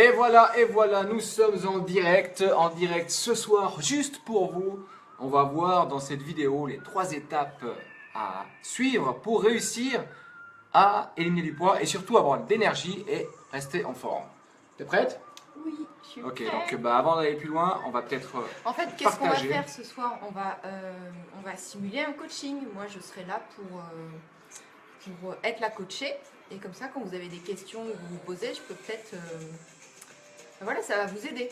Et voilà, nous sommes en direct ce soir, juste pour vous. On va voir dans cette vidéo les 3 étapes à suivre pour réussir à éliminer du poids et surtout avoir de l'énergie et rester en forme. T'es prête? Oui, je suis Ok, prête. donc avant d'aller plus loin, on va peut-être En fait, qu'est-ce qu'on va partager. faire ce soir? On va simuler un coaching. Moi, je serai là pour être la coachée. Et comme ça, quand vous avez des questions que vous vous posez, je peux peut-être... voilà, ça va vous aider.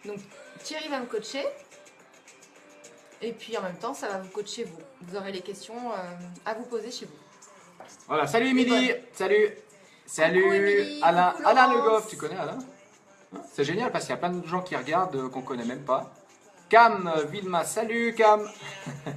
Donc, Thierry va me coacher. Et puis, en même temps, ça va vous coacher vous. Vous aurez les questions à vous poser chez vous. Voilà, salut Et Émilie, bonne. salut, Coucou Émilie, Alain, coucou Alain Le Laurence. Goff, tu connais Alain? Hein, c'est génial parce qu'il y a plein de gens qui regardent qu'on connaît même pas. Cam, Vilma, salut Cam.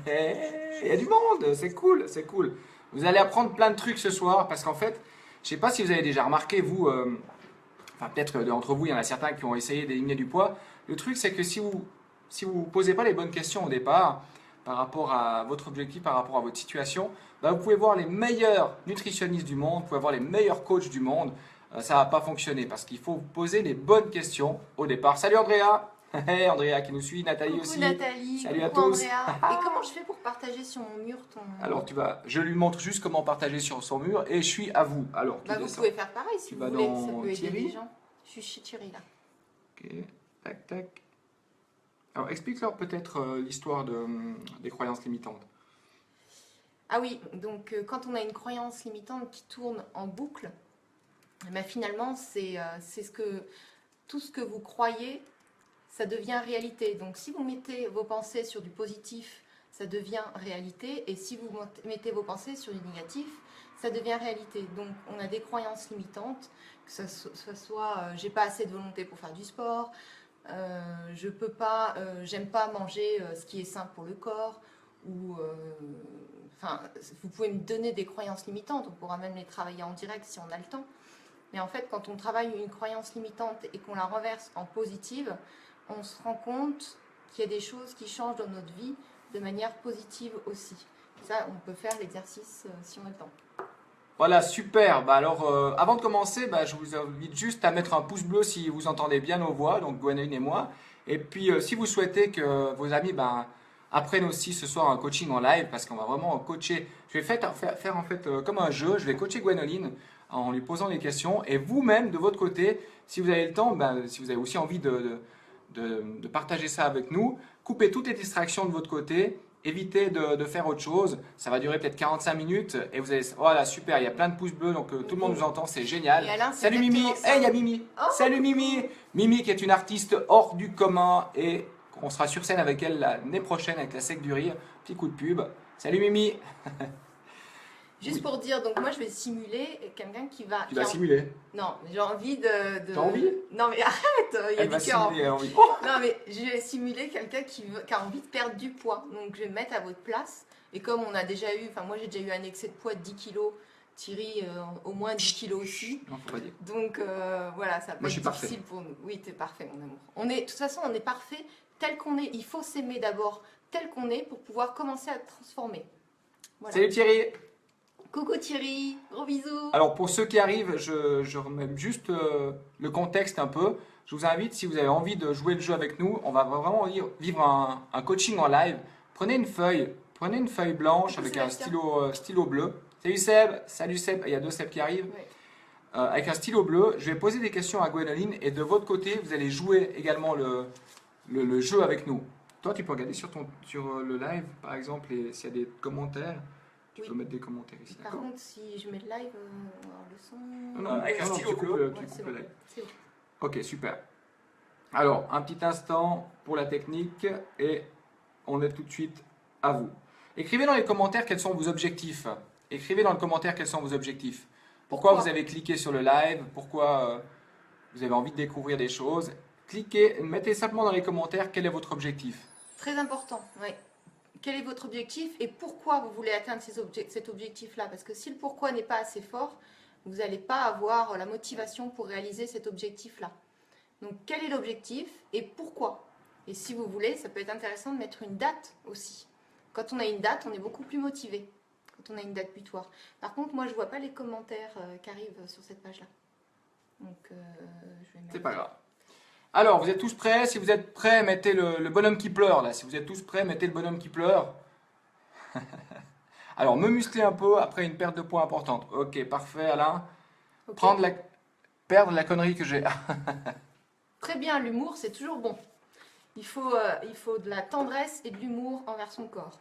Il y a du monde, c'est cool, c'est cool. Vous allez apprendre plein de trucs ce soir parce qu'en fait, je sais pas si vous avez déjà remarqué, vous, enfin peut-être d'entre vous, il y en a certains qui ont essayé d'éliminer du poids. Le truc, c'est que si vous posez pas les bonnes questions au départ, par rapport à votre objectif, par rapport à votre situation, bah, vous pouvez voir les meilleurs nutritionnistes du monde, vous pouvez voir les meilleurs coachs du monde, ça va pas fonctionner parce qu'il faut poser les bonnes questions au départ. Salut Andrea! Hey, Andrea qui nous suit, Nathalie Coucou aussi. Nathalie, Salut à coucou tous. Andrea. Et comment je fais pour partager sur mon mur ton... Alors je lui montre juste comment partager sur son mur et je suis à vous. Alors tu Bah, vous descends. pouvez faire pareil si Tu vous vas voulez, ça dans peut aider Thierry. les gens. Je suis chez Thierry là. Ok, tac tac. Alors explique-leur peut-être l'histoire des croyances limitantes. Ah oui, donc quand on a une croyance limitante qui tourne en boucle, eh ben, finalement c'est tout ce que vous croyez, ça devient réalité. Donc si vous mettez vos pensées sur du positif, ça devient réalité. Et si vous mettez vos pensées sur du négatif, ça devient réalité. Donc on a des croyances limitantes, que ce soit j'ai pas assez de volonté pour faire du sport, je peux pas, j'aime pas manger ce qui est sain pour le corps, ou enfin, vous pouvez me donner des croyances limitantes, on pourra même les travailler en direct si on a le temps. Mais en fait, quand on travaille une croyance limitante et qu'on la renverse en positive, on se rend compte qu'il y a des choses qui changent dans notre vie de manière positive aussi. Ça, on peut faire l'exercice si on a le temps. Voilà, super. Bah alors, avant de commencer, bah, je vous invite juste à mettre un pouce bleu si vous entendez bien nos voix, donc Gwendoline et moi. Et puis, si vous souhaitez que vos amis bah, apprennent aussi ce soir un coaching en live, parce qu'on va vraiment coacher. Je vais faire en fait comme un jeu. Je vais coacher Gwendoline en lui posant des questions. Et vous-même, de votre côté, si vous avez le temps, bah, si vous avez aussi envie de partager ça avec nous, coupez toutes les distractions de votre côté. Évitez de faire autre chose. Ça va durer peut-être 45 minutes et vous allez. Voilà, super, il y a plein de pouces bleus donc tout le monde nous entend, c'est génial. Et Alain, c'est Salut Mimi! exactement ça. Hey, il y a Mimi! Oh, Salut Mimi! Mimi qui est une artiste hors du commun et on sera sur scène avec elle l'année prochaine avec la Sec du Rire. Petit coup de pub. Salut Mimi! juste Oui. pour dire, donc moi je vais simuler quelqu'un qui va... Tu vas simuler. Non, j'ai envie de... T'as envie? Non mais arrête, il y a Elle va du cœur. simuler, elle a envie. Oh. Non mais je vais simuler quelqu'un qui a envie de perdre du poids. Donc je vais me mettre à votre place. Et comme on a déjà eu, enfin moi j'ai déjà eu un excès de poids de 10 kilos, Thierry au moins 10 kilos aussi. Non, faut pas dire. Donc voilà, ça peut Moi, je être suis difficile parfait. pour nous. Oui, t'es parfait mon amour. De toute façon, on est parfait tel qu'on est. Il faut s'aimer d'abord tel qu'on est pour pouvoir commencer à transformer. Voilà. Salut Thierry! Coucou Thierry, gros bisous. Alors pour ceux qui arrivent, je remets juste le contexte un peu. Je vous invite, si vous avez envie de jouer le jeu avec nous, on va vraiment vivre un coaching en live. Prenez une feuille blanche Coucou avec un Sébastien. stylo bleu. Salut Seb, il y a 2 Seb qui arrivent. Ouais. Avec un stylo bleu, je vais poser des questions à Gwendoline et de votre côté, vous allez jouer également le jeu avec nous. Toi, tu peux regarder sur le live, par exemple, et s'il y a des commentaires. Tu peux mettre des commentaires ici. Par contre, si je mets le live, on va avoir le son. Non, avec un stylo bleu, tu coupes le live. C'est bon. Ok, super. Alors, un petit instant pour la technique et on est tout de suite à vous. Écrivez dans les commentaires quels sont vos objectifs. Écrivez dans le commentaire quels sont vos objectifs. Pourquoi vous avez cliqué sur le live? Pourquoi vous avez envie de découvrir des choses? Cliquez, mettez simplement dans les commentaires quel est votre objectif. Très important, oui. Quel est votre objectif et pourquoi vous voulez atteindre cet objectif-là? Parce que si le pourquoi n'est pas assez fort, vous n'allez pas avoir la motivation pour réaliser cet objectif-là. Donc, quel est l'objectif et pourquoi? Et si vous voulez, ça peut être intéressant de mettre une date aussi. Quand on a une date, on est beaucoup plus motivé. Quand on a une date butoir. Par contre, moi, je ne vois pas les commentaires qui arrivent sur cette page-là. Donc, je vais C'est pas grave. Alors, vous êtes tous prêts? Si vous êtes prêts, mettez le bonhomme qui pleure là. Si vous êtes tous prêts, mettez le bonhomme qui pleure. Alors, me muscler un peu après une perte de poids importante. Ok, parfait, Alain. Ok. Perdre la connerie que j'ai. Très bien, l'humour, c'est toujours bon. Il faut de la tendresse et de l'humour envers son corps.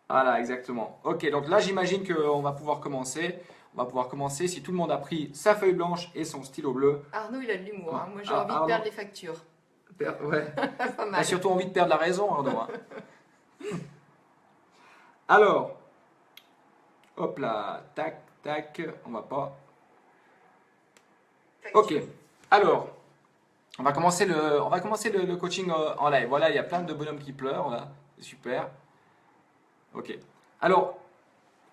Voilà, exactement. Ok, donc là, j'imagine qu'on va pouvoir commencer. On va pouvoir commencer si tout le monde a pris sa feuille blanche et son stylo bleu. Arnaud, il a de l'humour. Hein. Moi, j'ai Ah, envie de Arnaud. perdre les factures. Ouais. Pas T'as mal. surtout envie de perdre la raison, Arnaud. Hein. Alors, hop là, tac, tac, on va pas. Ok, alors, on va commencer le coaching en live. Voilà, il y a plein de bonhommes qui pleurent là, c'est super. Ok, alors,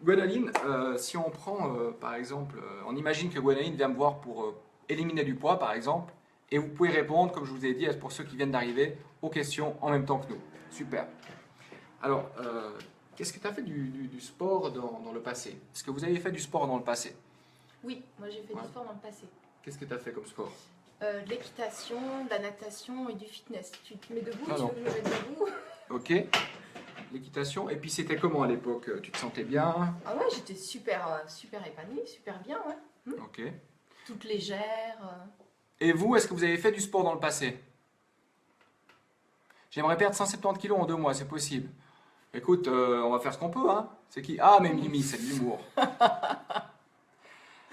Gwendoline, si on prend par exemple, on imagine que Gwendoline vient me voir pour éliminer du poids par exemple, et vous pouvez répondre, comme je vous ai dit, pour ceux qui viennent d'arriver, aux questions en même temps que nous. Super. Alors, qu'est-ce que tu as fait du sport dans le passé? Est-ce que vous avez fait du sport dans le passé? Oui, moi j'ai fait Ouais. du sport dans le passé. Qu'est-ce que tu as fait comme sport? De l'équitation, de la natation et du fitness. Tu te mets debout, Ah tu non. veux que je me mette debout? Ok. L'équitation. Et puis c'était comment à l'époque? Tu te sentais bien? Ah ouais, j'étais super épanouie, super bien, ouais. Ok. Toute légère. Et vous, est-ce que vous avez fait du sport dans le passé? J'aimerais perdre 170 kilos en 2 mois, c'est possible. Écoute, on va faire ce qu'on peut, hein. C'est qui? Ah, mais Mimi, c'est de l'humour.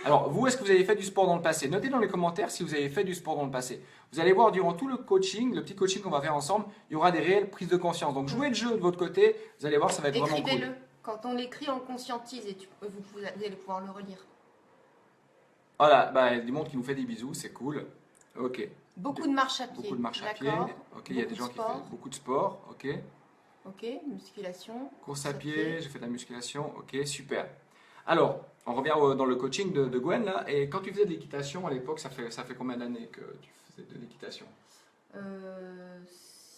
Alors, vous, est-ce que vous avez fait du sport dans le passé? Notez dans les commentaires si vous avez fait du sport dans le passé. Vous allez voir durant tout le coaching, le petit coaching qu'on va faire ensemble, il y aura des réelles prises de conscience. Donc, jouez le jeu de votre côté, vous allez voir, ça va être vraiment Écrivez-le. cool. Quand on l'écrit, on le conscientise et vous allez pouvoir le relire. Voilà, bah, du monde qui nous fait des bisous, c'est cool. Ok. Beaucoup de marche à pied. Beaucoup de marche à pied. D'accord. Ok, il y a des Beaucoup gens de qui font sport. beaucoup de sport. Ok. Ok, musculation. Course à pied, j'ai fait de la musculation. Ok, super. Alors, on revient dans le coaching de Gwen là. Et quand tu faisais de l'équitation à l'époque, ça fait combien d'années que tu faisais de l'équitation?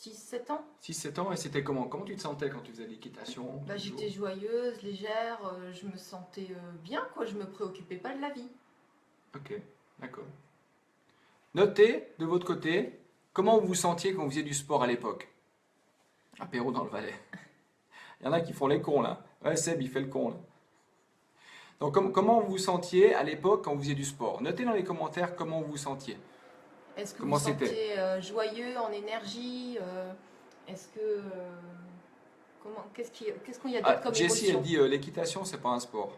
6-7 ans. 6-7 ans. Et c'était comment? Comment tu te sentais quand tu faisais de l'équitation Bah, tous les j'étais jours? joyeuse, légère, je me sentais bien, quoi. Je me préoccupais pas de la vie. Ok, d'accord. Notez de votre côté comment vous vous sentiez quand vous faisiez du sport à l'époque. Apéro dans le Valais. Il y en a qui font les cons là. Ouais, Seb, il fait le con là. Donc, comment vous vous sentiez à l'époque quand vous faisiez du sport? Notez dans les commentaires comment vous vous sentiez. Est-ce que Comment vous c'était? sentiez joyeux, en énergie Est-ce que qu'est-ce qu'il y a d'autre comme Jessie, elle émotion? dit l'équitation, c'est pas un sport.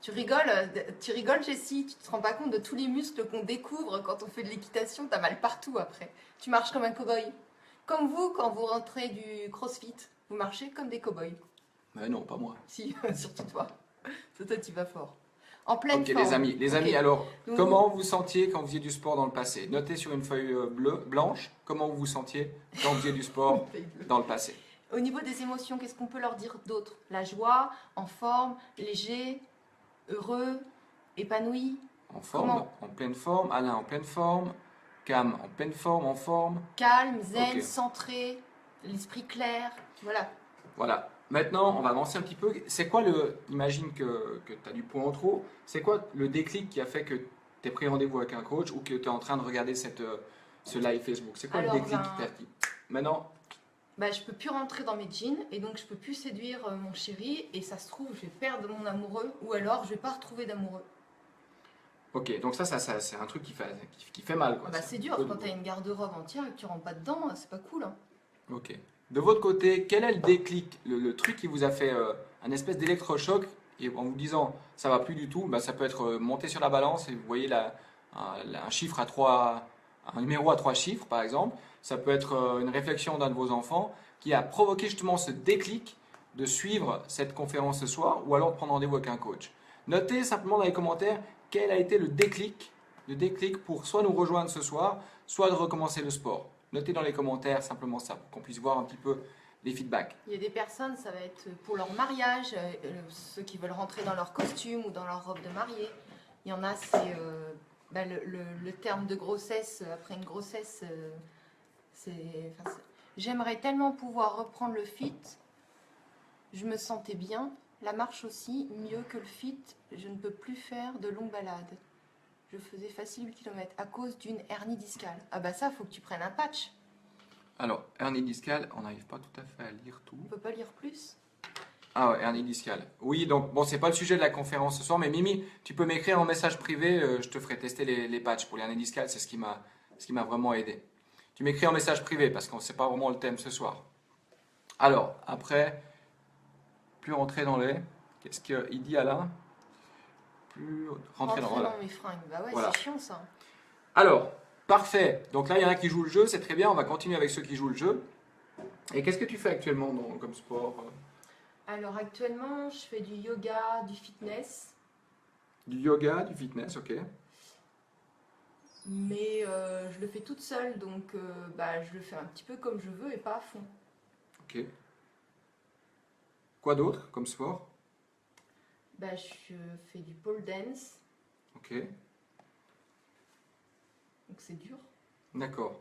Tu rigoles, Jessie. Tu te rends pas compte de tous les muscles qu'on découvre quand on fait de l'équitation. T'as mal partout après. Tu marches comme un cow-boy. Comme vous, quand vous rentrez du CrossFit, vous marchez comme des cow-boys. Mais non, pas moi. Si, surtout toi. C'est toi, tu vas fort. En pleine Ok, forme. les Ok. amis, alors, Donc, comment vous sentiez quand vous faisiez du sport dans le passé? Notez sur une feuille blanche comment vous vous sentiez quand vous faisiez du sport dans le passé. Au niveau des émotions, qu'est-ce qu'on peut leur dire d'autre? La joie, en forme, léger, heureux, épanoui. En forme, Comment? en pleine forme, Alain en pleine forme, Cam en pleine forme, en forme. Calme, zen, Ok. centré, l'esprit clair. Voilà. Voilà. Maintenant, on va avancer un petit peu. C'est quoi imagine que tu as du poids en trop. C'est quoi le déclic qui a fait que tu as pris rendez-vous avec un coach ou que tu es en train de regarder ce live Facebook? C'est quoi Alors, le déclic qui t'a dit? Maintenant, bah, je peux plus rentrer dans mes jeans et donc je peux plus séduire mon chéri et ça se trouve, je vais perdre mon amoureux ou alors je vais pas retrouver d'amoureux. ok, donc ça c'est un truc qui fait mal, quoi. Ah bah, c'est dur un peu quand de- tu as une garde-robe entière et que tu rentres pas dedans, c'est pas cool. Hein. Ok. De votre côté, quel est le déclic, le truc qui vous a fait un espèce d'électrochoc et en vous disant ça va plus du tout, bah, ça peut être monté sur la balance et vous voyez un chiffre à un numéro à 3 chiffres par exemple. Ça peut être une réflexion d'un de vos enfants qui a provoqué justement ce déclic de suivre cette conférence ce soir ou alors de prendre rendez-vous avec un coach. Notez simplement dans les commentaires quel a été le déclic pour soit nous rejoindre ce soir, soit de recommencer le sport. Notez dans les commentaires simplement ça, pour qu'on puisse voir un petit peu les feedbacks. Il y a des personnes, ça va être pour leur mariage, ceux qui veulent rentrer dans leur costume ou dans leur robe de mariée. Il y en a, c'est bah, le terme de grossesse, après une grossesse, j'aimerais tellement pouvoir reprendre le fit. Je me sentais bien. La marche aussi, mieux que le fit. Je ne peux plus faire de longues balades. je faisais facile 8 km à cause d'une hernie discale. Ah bah ça, faut que tu prennes un patch. Alors, hernie discale, on n'arrive pas tout à fait à lire tout. On peut pas lire plus. Ah ouais, hernie discale. Oui, donc bon, c'est pas le sujet de la conférence ce soir, mais Mimi, tu peux m'écrire en message privé, je te ferai tester les patchs pour l'hernie discale, c'est ce qui m'a vraiment aidé. Tu m'écris en message privé parce qu'on ne sait pas vraiment le thème ce soir. Alors, après, plus rentrer dans les. Qu'est-ce qu'il dit Alain? Plus rentrer dans. Voilà. Dans mes fringues. Bah ouais, Voilà. c'est chiant ça. Alors, parfait. Donc là, il y en a qui jouent le jeu, c'est très bien. On va continuer avec ceux qui jouent le jeu. Et qu'est-ce que tu fais actuellement comme sport? Alors actuellement, je fais du yoga, du fitness. Du yoga, du fitness, ok. Mais je le fais toute seule, donc bah, je le fais un petit peu comme je veux et pas à fond. Ok. Quoi d'autre comme sport? Bah, je fais du pole dance, Ok. donc c'est dur. D'accord.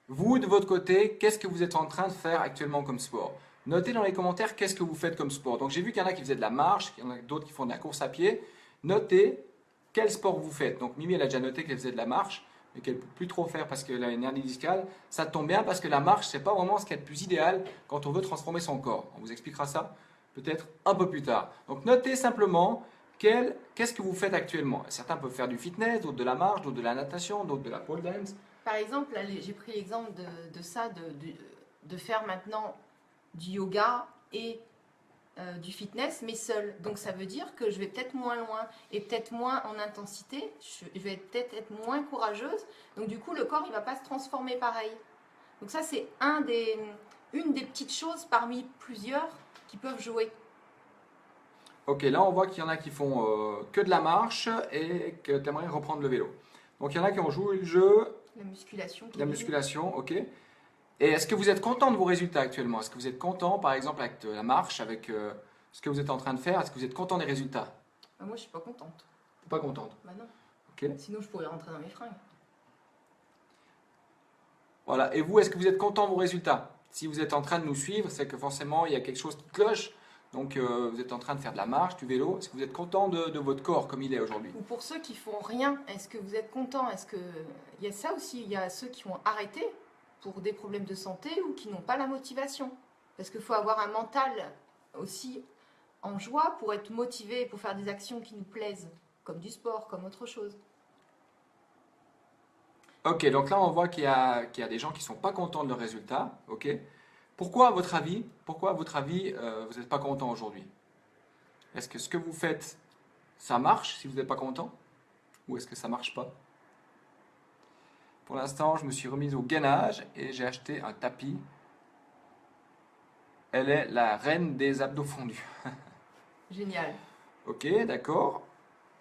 Vous, de votre côté, qu'est-ce que vous êtes en train de faire actuellement comme sport? Notez dans les commentaires qu'est-ce que vous faites comme sport. Donc j'ai vu qu'il y en a qui faisaient de la marche, qu'il y en a d'autres qui font de la course à pied. Notez quel sport vous faites. Donc Mimi, elle a déjà noté qu'elle faisait de la marche, mais qu'elle ne peut plus trop faire parce qu'elle a une hernie discale. Ça tombe bien parce que la marche, c'est pas vraiment ce qui est le plus idéal quand on veut transformer son corps. On vous expliquera ça peut-être un peu plus tard. Donc notez simplement qu'est-ce que vous faites actuellement. Certains peuvent faire du fitness, d'autres de la marche, d'autres de la natation, d'autres de la pole dance. Par exemple, là, j'ai pris l'exemple de ça, de faire maintenant du yoga et du fitness, mais seul. Donc ça veut dire que je vais peut-être moins loin et peut-être moins en intensité. Je vais peut-être être moins courageuse. Donc du coup, le corps, il va pas se transformer pareil. Donc ça, c'est une des petites choses parmi plusieurs qui peuvent jouer. Ok, là on voit qu'il y en a qui font que de la marche et que tu aimerais reprendre le vélo. Donc il y en a qui ont joué le jeu, La musculation. la musculation, ok. Et est-ce que vous êtes content de vos résultats actuellement? Est-ce que vous êtes content, par exemple, avec la marche, avec ce que vous êtes en train de faire? Est-ce que vous êtes content des résultats? Moi, je suis pas contente. Pas contente. Bah non. Ok. Sinon, je pourrais rentrer dans mes fringues. Voilà. Et vous, est-ce que vous êtes content de vos résultats? Si vous êtes en train de nous suivre, c'est que forcément il y a quelque chose qui cloche. Donc vous êtes en train de faire de la marche, du vélo. Est-ce que vous êtes content de votre corps comme il est aujourd'hui? Ou pour ceux qui font rien, est-ce que vous êtes content? Est-ce que il y a ça aussi? Il y a ceux qui ont arrêté pour des problèmes de santé ou qui n'ont pas la motivation. Parce qu'il faut avoir un mental aussi en joie pour être motivé, pour faire des actions qui nous plaisent, comme du sport, comme autre chose. Ok, donc là on voit qu'il y a des gens qui ne sont pas contents de leurs résultats. Ok. Pourquoi, à votre avis, vous n'êtes pas content aujourd'hui? Est-ce que ce que vous faites, ça marche si vous n'êtes pas content? Ou est-ce que ça marche pas? Pour l'instant, je me suis remise au gainage et j'ai acheté un tapis. Elle est la reine des abdos fondus. Génial. Ok, d'accord.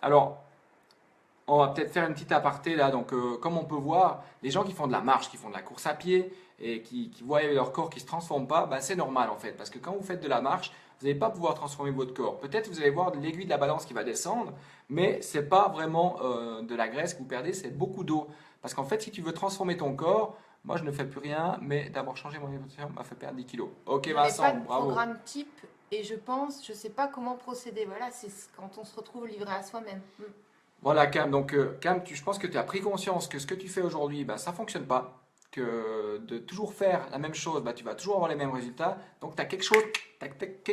Alors, on va peut-être faire une petite aparté là. Donc, comme on peut voir, les gens qui font de la marche, qui font de la course à pied et qui voient leur corps qui ne se transforme pas, ben, c'est normal en fait. Parce que quand vous faites de la marche, vous n'allez pas pouvoir transformer votre corps. Peut-être vous allez voir l'aiguille de la balance qui va descendre, mais ce n'est pas vraiment de la graisse que vous perdez, c'est beaucoup d'eau. Parce qu'en fait, si tu veux transformer ton corps, moi je ne fais plus rien, mais d'avoir changé mon alimentation m'a fait perdre 10 kilos. Ok Je n'avais Vincent, pas de bravo. programme type et je pense, je ne sais pas comment procéder. Voilà, c'est quand on se retrouve livré à soi-même. Voilà Cam, donc Cam, je pense que tu as pris conscience que ce que tu fais aujourd'hui, ben, ça ne fonctionne pas, que de toujours faire la même chose, ben, tu vas toujours avoir les mêmes résultats, donc tu as quelque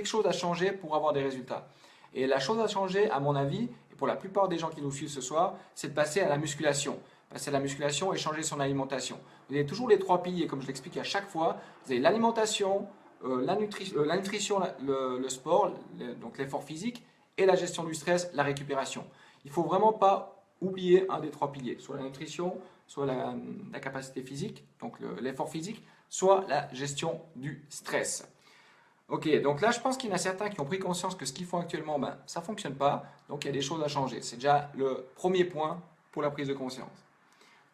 chose à changer pour avoir des résultats. Et la chose à changer, à mon avis, et pour la plupart des gens qui nous suivent ce soir, c'est de passer à la musculation. Passer à la musculation et changer son alimentation. Vous avez toujours les trois piliers, comme je l'explique à chaque fois. Vous avez l'alimentation, la nutrition, le sport, donc l'effort physique, et la gestion du stress, la récupération. Il ne faut vraiment pas oublier un des trois piliers, soit la nutrition, soit la capacité physique, donc l'effort physique, soit la gestion du stress. Ok, donc là je pense qu'il y en a certains qui ont pris conscience que ce qu'ils font actuellement, ben, ça ne fonctionne pas, donc il y a des choses à changer. C'est déjà le premier point pour la prise de conscience.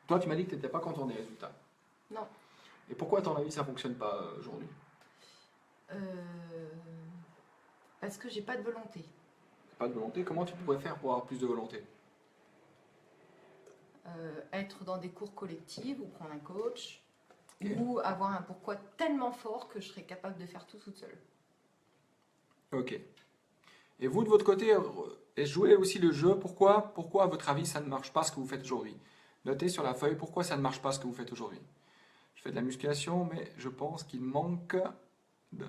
Toi tu m'as dit que tu n'étais pas content des résultats. Non. Et pourquoi à ton avis ça ne fonctionne pas aujourd'hui? Parce que j'ai pas de volonté. Pas de volonté, comment tu pourrais faire pour avoir plus de volonté? Être dans des cours collectifs ou prendre un coach, Ok. ou avoir un pourquoi tellement fort que je serais capable de faire tout toute seule. Ok. Et vous, de votre côté, jouez aussi le jeu. Pourquoi, à votre avis, ça ne marche pas ce que vous faites aujourd'hui? Notez sur la feuille pourquoi ça ne marche pas ce que vous faites aujourd'hui. Je fais de la musculation, mais je pense qu'il manque de...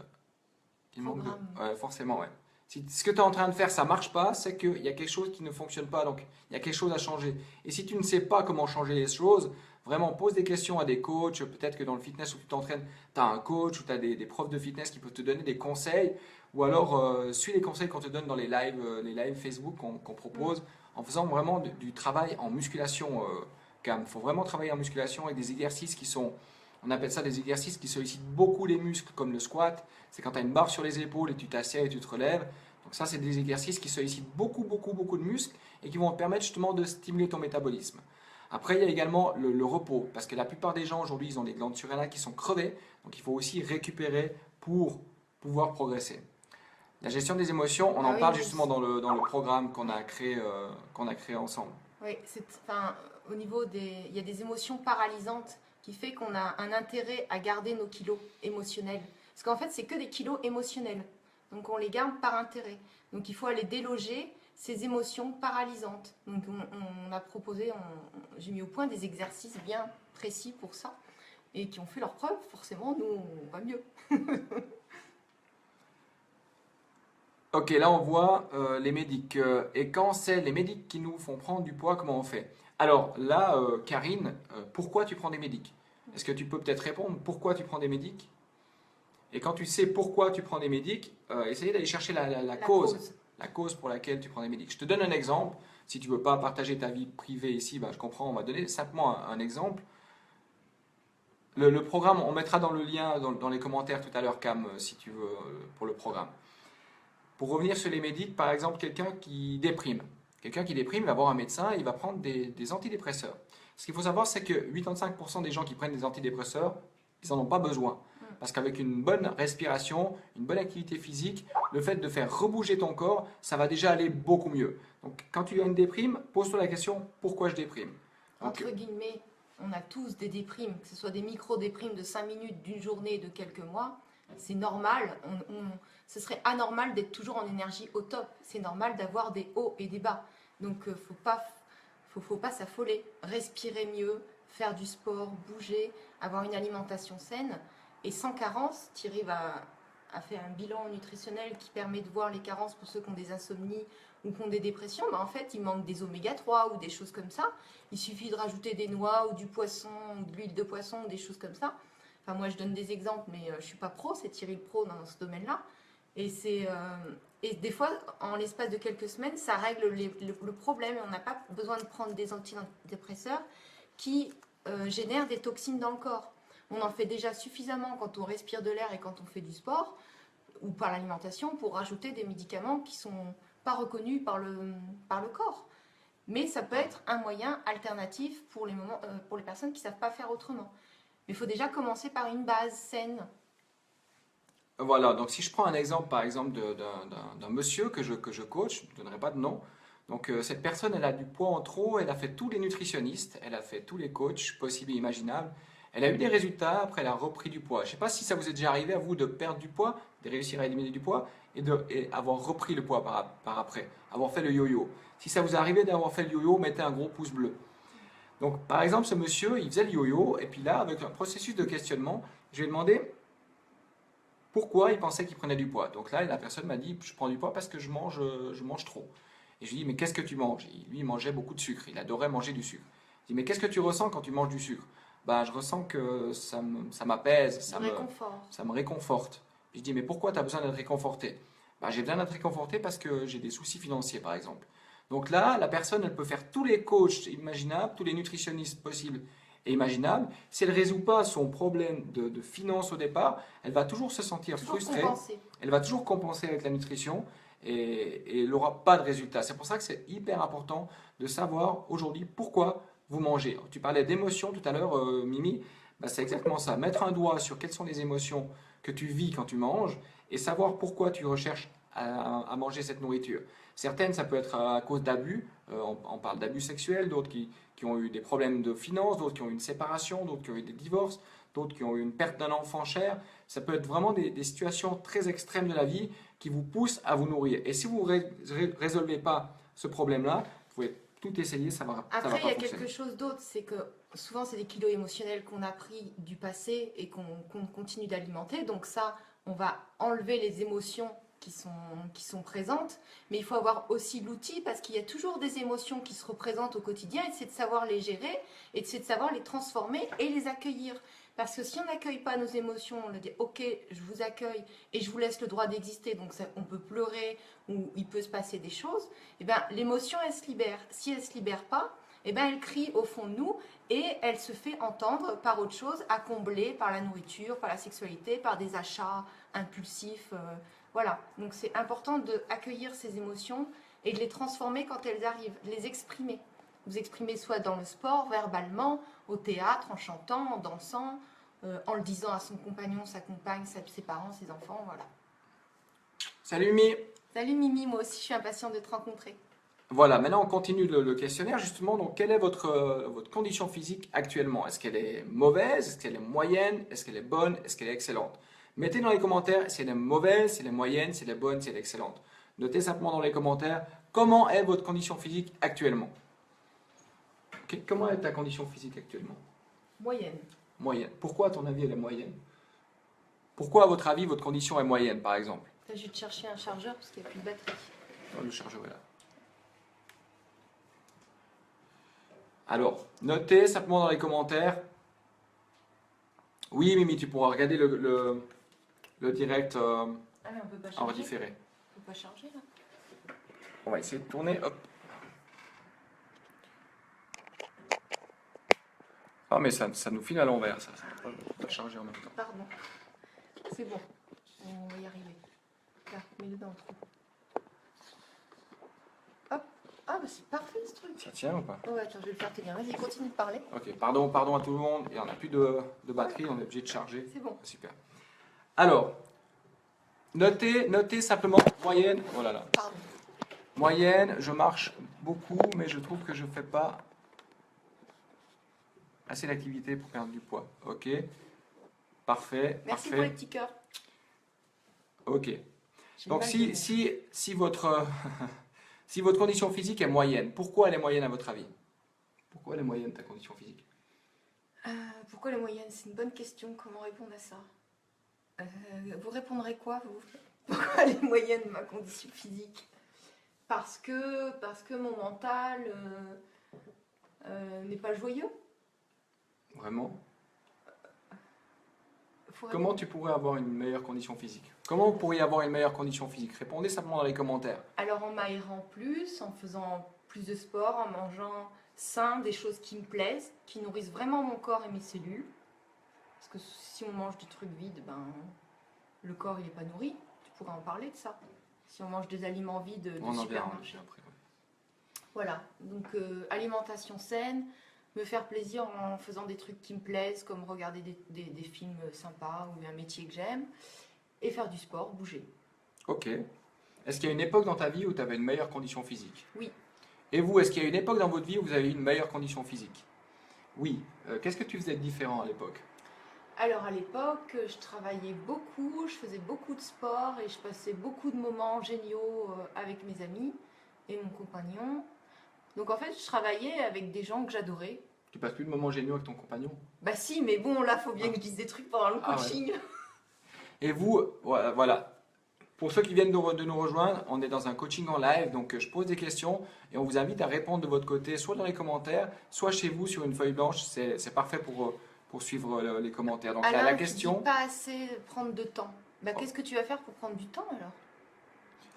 Programme. Ouais, forcément, ouais. Si ce que tu es en train de faire, ça marche pas, c'est qu'il y a quelque chose qui ne fonctionne pas, donc il y a quelque chose à changer. Et si tu ne sais pas comment changer les choses, vraiment pose des questions à des coachs. Peut-être que dans le fitness où tu t'entraînes, tu as un coach ou tu as des profs de fitness qui peuvent te donner des conseils. Ou alors, suis les conseils qu'on te donne dans les lives Facebook qu'on propose, en faisant vraiment du travail en musculation, Cam. Il faut vraiment travailler en musculation avec des exercices qui sont, on appelle ça des exercices qui sollicitent beaucoup les muscles, comme le squat. C'est quand tu as une barre sur les épaules et tu t'assieds et tu te relèves. Donc ça, c'est des exercices qui sollicitent beaucoup de muscles et qui vont te permettre justement de stimuler ton métabolisme. Après, il y a également le repos, parce que la plupart des gens aujourd'hui, ils ont des glandes surrénales qui sont crevées, donc il faut aussi récupérer pour pouvoir progresser. La gestion des émotions, on Ah en oui, parle mais justement dans le programme qu'on a créé ensemble. oui, enfin, au niveau des, il y a des émotions paralysantes qui fait qu'on a un intérêt à garder nos kilos émotionnels. Parce qu'en fait, c'est que des kilos émotionnels. Donc on les garde par intérêt. Donc il faut aller déloger ces émotions paralysantes. Donc on a proposé, j'ai mis au point des exercices bien précis pour ça et qui ont fait leur preuve. Forcément, nous, on va mieux. Ok, là on voit les médics. Et quand c'est les médics qui nous font prendre du poids, comment on fait? Alors là, Karine, pourquoi tu prends des médics? Est-ce que tu peux peut-être répondre pourquoi tu prends des médics? Et quand tu sais pourquoi tu prends des médics, essaye d'aller chercher la cause, Cause. la cause pour laquelle tu prends des médics. Je te donne un exemple. Si tu ne veux pas partager ta vie privée ici, ben, je comprends, on va donner simplement un exemple. Le programme, on mettra dans le lien, dans les commentaires tout à l'heure, Cam, si tu veux, pour le programme. Pour revenir sur les médics, par exemple, quelqu'un qui déprime. Quelqu'un qui déprime, il va voir un médecin et il va prendre des antidépresseurs. Ce qu'il faut savoir, c'est que 85% des gens qui prennent des antidépresseurs, ils n'en ont pas besoin. Parce qu'avec une bonne respiration, une bonne activité physique, le fait de faire rebouger ton corps, ça va déjà aller beaucoup mieux. Donc quand tu as une déprime, pose-toi la question, pourquoi je déprime? Donc, Entre guillemets, on a tous des déprimes, que ce soit des micro-déprimes de 5 minutes, d'une journée, de quelques mois. C'est normal. Ce serait anormal d'être toujours en énergie au top. C'est normal d'avoir des hauts et des bas. Donc, faut pas s'affoler. Respirer mieux, faire du sport, bouger, avoir une alimentation saine. Et sans carence, Thierry a fait un bilan nutritionnel qui permet de voir les carences pour ceux qui ont des insomnies ou qui ont des dépressions. Mais en fait, il manque des oméga 3 ou des choses comme ça. Il suffit de rajouter des noix ou du poisson ou de l'huile de poisson ou des choses comme ça. Enfin, moi, je donne des exemples, mais je ne suis pas pro, c'est Thierry le pro dans ce domaine-là. Et des fois, en l'espace de quelques semaines, ça règle le problème. On n'a pas besoin de prendre des antidépresseurs qui génèrent des toxines dans le corps. On en fait déjà suffisamment quand on respire de l'air et quand on fait du sport ou par l'alimentation pour rajouter des médicaments qui ne sont pas reconnus par le corps. Mais ça peut être un moyen alternatif pour les personnes qui ne savent pas faire autrement. Mais il faut déjà commencer par une base saine. voilà, donc si je prends un exemple, par exemple, d'un monsieur que je coach, je ne donnerai pas de nom. Donc cette personne, elle a du poids en trop, elle a fait tous les nutritionnistes, elle a fait tous les coachs possibles et imaginables. Elle a eu des résultats, après elle a repris du poids. Je ne sais pas si ça vous est déjà arrivé à vous de perdre du poids, de réussir à éliminer du poids et avoir repris le poids par après, avoir fait le yo-yo. Si ça vous est arrivé d'avoir fait le yo-yo, mettez un gros pouce bleu. Donc par exemple, ce monsieur, il faisait le yo-yo, et puis là, avec un processus de questionnement, je lui ai demandé pourquoi il pensait qu'il prenait du poids. Donc là, la personne m'a dit, je prends du poids parce que je mange trop. Et je lui ai dit, mais qu'est-ce que tu manges? Lui, il mangeait beaucoup de sucre, il adorait manger du sucre. Je lui ai dit, mais qu'est-ce que tu ressens quand tu manges du sucre? Bah, je ressens que ça m'apaise, ça me réconforte. Je dis, mais pourquoi tu as besoin d'être réconforté? Bah, j'ai besoin d'être réconforté parce que j'ai des soucis financiers, par exemple. Donc là, la personne, elle peut faire tous les coachs imaginables, tous les nutritionnistes possibles et imaginables. Si elle ne résout pas son problème de finances au départ, elle va toujours se sentir frustrée. Compenser. Elle va toujours compenser avec la nutrition et elle n'aura pas de résultat. C'est pour ça que c'est hyper important de savoir aujourd'hui pourquoi vous mangez. Tu parlais d'émotions tout à l'heure, Mimi. Bah, c'est exactement ça. Mettre un doigt sur quelles sont les émotions que tu vis quand tu manges et savoir pourquoi tu recherches à manger cette nourriture. Certaines, ça peut être à cause d'abus. On parle d'abus sexuels, d'autres qui ont eu des problèmes de finances, d'autres qui ont eu une séparation, d'autres qui ont eu des divorces, d'autres qui ont eu une perte d'un enfant cher. Ça peut être vraiment des situations très extrêmes de la vie qui vous pousse à vous nourrir. Et si vous ne résolvez pas ce problème-là, vous pouvez tout essayer, ça va pas Après, il y a fonctionner. quelque chose d'autre, c'est que souvent, c'est des kilos émotionnels qu'on a pris du passé et qu'on continue d'alimenter. Donc ça, on va enlever les émotions qui sont présentes. Mais il faut avoir aussi l'outil parce qu'il y a toujours des émotions qui se représentent au quotidien et c'est de savoir les gérer et c'est de savoir les transformer et les accueillir. Parce que si on n'accueille pas nos émotions, on leur dit ok, je vous accueille et je vous laisse le droit d'exister, donc ça, on peut pleurer ou il peut se passer des choses, et ben l'émotion elle se libère. Si elle ne se libère pas, et ben elle crie au fond de nous et elle se fait entendre par autre chose à combler, par la nourriture, par la sexualité, par des achats impulsifs. Voilà, donc c'est important d'accueillir ces émotions et de les transformer quand elles arrivent, de les exprimer. Vous exprimez soit dans le sport, verbalement, au théâtre, en chantant, en dansant, en le disant à son compagnon, sa compagne, ses parents, ses enfants, voilà. Salut Mi. Salut Mimi, moi aussi je suis impatiente de te rencontrer. Voilà, maintenant on continue le questionnaire justement. Donc, quelle est votre condition physique actuellement? Est-ce qu'elle est mauvaise? Est-ce qu'elle est moyenne? Est-ce qu'elle est bonne? Est-ce qu'elle est excellente? Mettez dans les commentaires si elle est mauvaise, si elle est moyenne, si elle est bonne, si elle est excellente. Notez simplement dans les commentaires comment est votre condition physique actuellement. Ok, comment est ta condition physique actuellement? Moyenne. Moyenne. Pourquoi à ton avis elle est moyenne? Pourquoi à votre avis votre condition est moyenne par exemple? Là, je vais te chercher un chargeur parce qu'il n'y a plus de batterie. Le chargeur est là. Alors, notez simplement dans les commentaires. Oui, Mimi, tu pourras regarder le direct Ah mais on peut pas en charger. redifféré. On peut pas charger là. On va essayer de tourner. Hop. Ah, mais ça nous file à l'envers, ça. Ça peut pas charger en même temps. Pardon. C'est bon. On va y arriver. Là, mets-le dans le trou. Hop. Ah bah c'est parfait ce truc. Ça tient ou pas? Oh attends, je vais le faire tenir. Vas-y, continue de parler. Ok, pardon à tout le monde. Et on n'a plus de batterie, on est obligé de charger. C'est bon. Super. Alors, notez simplement moyenne. Oh là là. Pardon. Moyenne, je marche beaucoup, mais je trouve que je ne fais pas assez d'activité pour perdre du poids. Ok. Parfait. Merci parfait. pour les petits cœurs. Ok. J'ai Donc mal si, donné. si votre, si votre condition physique est moyenne, pourquoi elle est moyenne à votre avis? Pourquoi elle est moyenne ta condition physique? Pourquoi les moyennes? C'est une bonne question. Comment répondre à ça? Vous répondrez quoi, vous? Pourquoi les moyennes de ma condition physique? Parce que mon mental n'est pas joyeux. Vraiment? Faut Comment tu pourrais avoir une meilleure condition physique? Comment vous pourriez avoir une meilleure condition physique? Répondez simplement dans les commentaires. Alors en m'aérant plus, en faisant plus de sport, en mangeant sain, des choses qui me plaisent, qui nourrissent vraiment mon corps et mes cellules. Parce que si on mange des trucs vides, ben, le corps il n'est pas nourri. Tu pourrais en parler de ça. Si on mange des aliments vides de On en verra supermarché. après. Ouais. Voilà, donc alimentation saine, me faire plaisir en faisant des trucs qui me plaisent, comme regarder des films sympas ou un métier que j'aime, et faire du sport, bouger. Ok. Est-ce qu'il y a une époque dans ta vie où tu avais une meilleure condition physique? Oui. Et vous, est-ce qu'il y a une époque dans votre vie où vous avez eu une meilleure condition physique? Oui. Qu'est-ce que tu faisais de différent à l'époque? Alors à l'époque, je travaillais beaucoup, je faisais beaucoup de sport et je passais beaucoup de moments géniaux avec mes amis et mon compagnon. Donc en fait, je travaillais avec des gens que j'adorais. Tu passes plus de moments géniaux avec ton compagnon? Bah si, mais bon, là, faut bien que je dise des trucs pendant le Ah ouais. coaching. Et vous, voilà. Pour ceux qui viennent de nous rejoindre, on est dans un coaching en live, donc je pose des questions et on vous invite à répondre de votre côté, soit dans les commentaires, soit chez vous sur une feuille blanche. C'est parfait pour suivre les commentaires. Donc Alors, la tu question. dis pas assez prendre de temps. Bah, qu'est-ce que tu vas faire pour prendre du temps alors?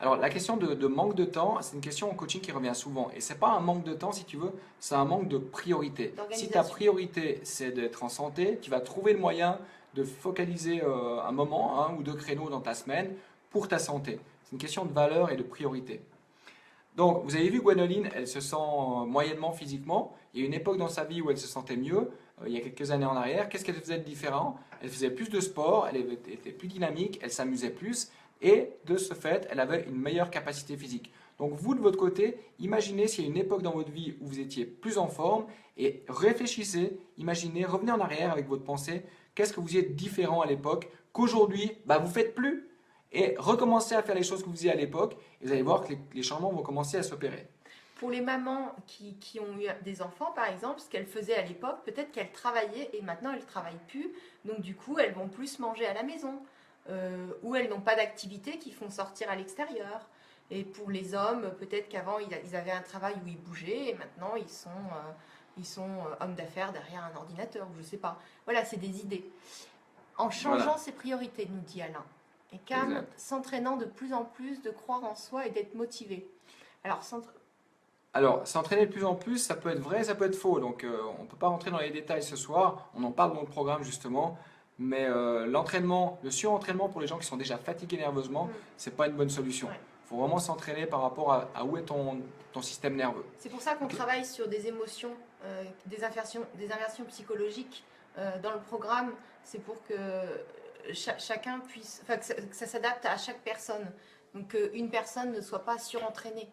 Alors la question de manque de temps, c'est une question en coaching qui revient souvent. Et c'est pas un manque de temps si tu veux, c'est un manque de priorité. Si ta priorité c'est d'être en santé, tu vas trouver le moyen de focaliser un moment, un ou deux créneaux dans ta semaine pour ta santé. C'est une question de valeur et de priorité. Donc vous avez vu Gwénoline, elle se sent moyennement physiquement. Il y a une époque dans sa vie où elle se sentait mieux, il y a quelques années en arrière. Qu'est-ce qu'elle faisait de différent? Elle faisait plus de sport, elle était plus dynamique, elle s'amusait plus. Et de ce fait, elle avait une meilleure capacité physique. Donc vous, de votre côté, imaginez s'il y a une époque dans votre vie où vous étiez plus en forme et réfléchissez, imaginez, revenez en arrière avec votre pensée, qu'est-ce que vous êtes différent à l'époque, qu'aujourd'hui, bah, vous ne faites plus. et recommencez à faire les choses que vous faisiez à l'époque et vous allez voir que les changements vont commencer à s'opérer. Pour les mamans qui ont eu des enfants, par exemple, ce qu'elles faisaient à l'époque, peut-être qu'elles travaillaient et maintenant elles ne travaillent plus. Donc du coup, elles vont plus manger à la maison. Ou elles n'ont pas d'activité qui font sortir à l'extérieur. Et pour les hommes, peut-être qu'avant, ils avaient un travail où ils bougeaient et maintenant, ils sont hommes d'affaires derrière un ordinateur, ou je ne sais pas. Voilà, c'est des idées. En changeant Voilà. ses priorités, nous dit Alain. Et Cam, Exact. s'entraînant de plus en plus, de croire en soi et d'être motivé. Alors, Alors, s'entraîner de plus en plus, ça peut être vrai, ça peut être faux. Donc, on ne peut pas rentrer dans les détails ce soir. On en parle dans le programme justement. Mais l'entraînement, le surentraînement pour les gens qui sont déjà fatigués nerveusement, c'est pas une bonne solution. Ouais. Il faut vraiment s'entraîner par rapport à où est ton système nerveux. C'est pour ça qu'on Ok. travaille sur des émotions, des inversions psychologiques dans le programme. C'est pour que chacun puisse, enfin, que ça s'adapte à chaque personne. Donc qu'une personne ne soit pas surentraînée.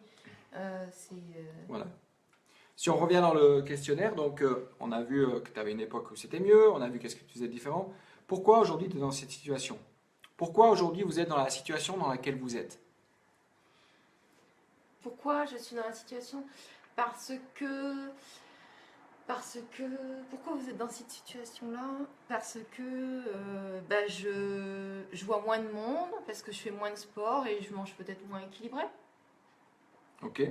Voilà. Si on revient dans le questionnaire, donc on a vu que tu avais une époque où c'était mieux, on a vu qu'est-ce que tu faisais de différent. Pourquoi aujourd'hui tu es dans cette situation? Pourquoi aujourd'hui vous êtes dans la situation dans laquelle vous êtes? Pourquoi je suis dans la situation? Parce que... Pourquoi vous êtes dans cette situation-là? Parce que je vois moins de monde, parce que je fais moins de sport et je mange peut-être moins équilibré. Ok.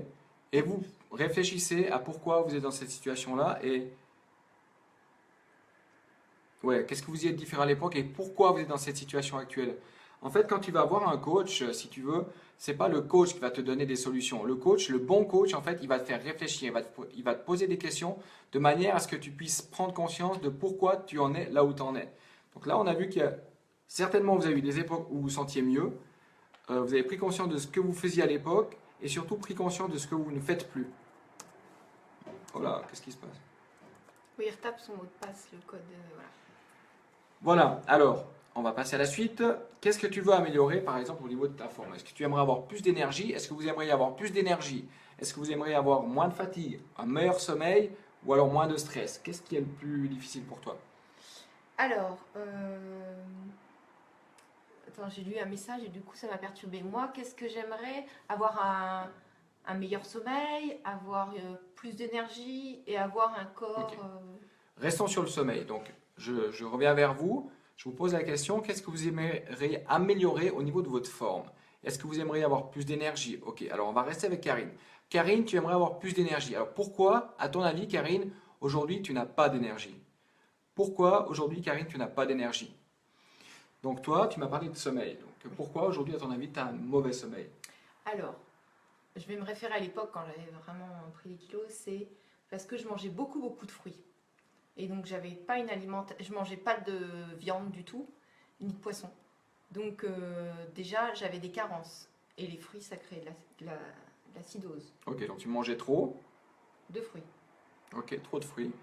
Et vous réfléchissez à pourquoi vous êtes dans cette situation-là et ouais, qu'est-ce que vous y êtes différent à l'époque et pourquoi vous êtes dans cette situation actuelle. En fait, quand tu vas voir un coach, si tu veux, c'est pas le coach qui va te donner des solutions. Le coach, le bon coach, en fait, il va te faire réfléchir, il va te poser des questions de manière à ce que tu puisses prendre conscience de pourquoi tu en es là où tu en es. Donc là, on a vu qu'il y a certainement vous avez eu des époques où vous vous sentiez mieux, vous avez pris conscience de ce que vous faisiez à l'époque et surtout pris conscience de ce que vous ne faites plus. Voilà, qu'est-ce qui se passe? Oui, il retape son mot de passe, le code, voilà. Voilà, alors, on va passer à la suite. Qu'est-ce que tu veux améliorer, par exemple, au niveau de ta forme? Est-ce que tu aimerais avoir plus d'énergie? Est-ce que vous aimeriez avoir plus d'énergie? Est-ce que vous aimeriez avoir moins de fatigue, un meilleur sommeil ou alors moins de stress? Qu'est-ce qui est le plus difficile pour toi? Alors, attends, j'ai lu un message et du coup ça m'a perturbée. Moi, qu'est-ce que j'aimerais? Avoir un meilleur sommeil, avoir plus d'énergie et avoir un corps... Ok. Restons sur le sommeil. Donc, je reviens vers vous. Je vous pose la question, qu'est-ce que vous aimeriez améliorer au niveau de votre forme? Est-ce que vous aimeriez avoir plus d'énergie? Ok, alors on va rester avec Karine. Karine, tu aimerais avoir plus d'énergie. Alors pourquoi, à ton avis, Karine, aujourd'hui tu n'as pas d'énergie? Pourquoi aujourd'hui, Karine, tu n'as pas d'énergie? Donc toi, tu m'as parlé de sommeil. Donc pourquoi aujourd'hui, à ton avis, tu as un mauvais sommeil? Alors, je vais me référer à l'époque quand j'avais vraiment pris des kilos, c'est parce que je mangeais beaucoup de fruits. Et donc j'avais pas une alimentation, je mangeais pas de viande du tout, ni de poisson. Donc déjà j'avais des carences. Et les fruits ça crée de l'acidose. Ok, donc tu mangeais trop. De fruits. Ok, trop de fruits.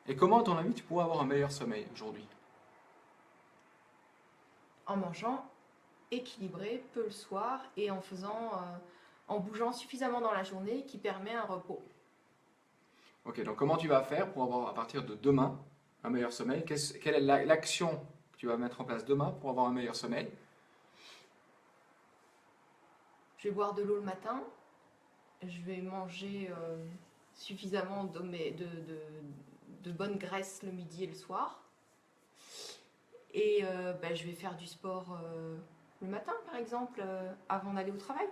Et comment, à ton avis, tu pourrais avoir un meilleur sommeil aujourd'hui? En mangeant équilibré, peu le soir, et en faisant, en bougeant suffisamment dans la journée qui permet un repos. Ok, donc comment tu vas faire pour avoir à partir de demain un meilleur sommeil? Quelle est l'action que tu vas mettre en place demain pour avoir un meilleur sommeil? Je vais boire de l'eau le matin, je vais manger suffisamment de bonnes graisses le midi et le soir. Et je vais faire du sport le matin, par exemple, avant d'aller au travail.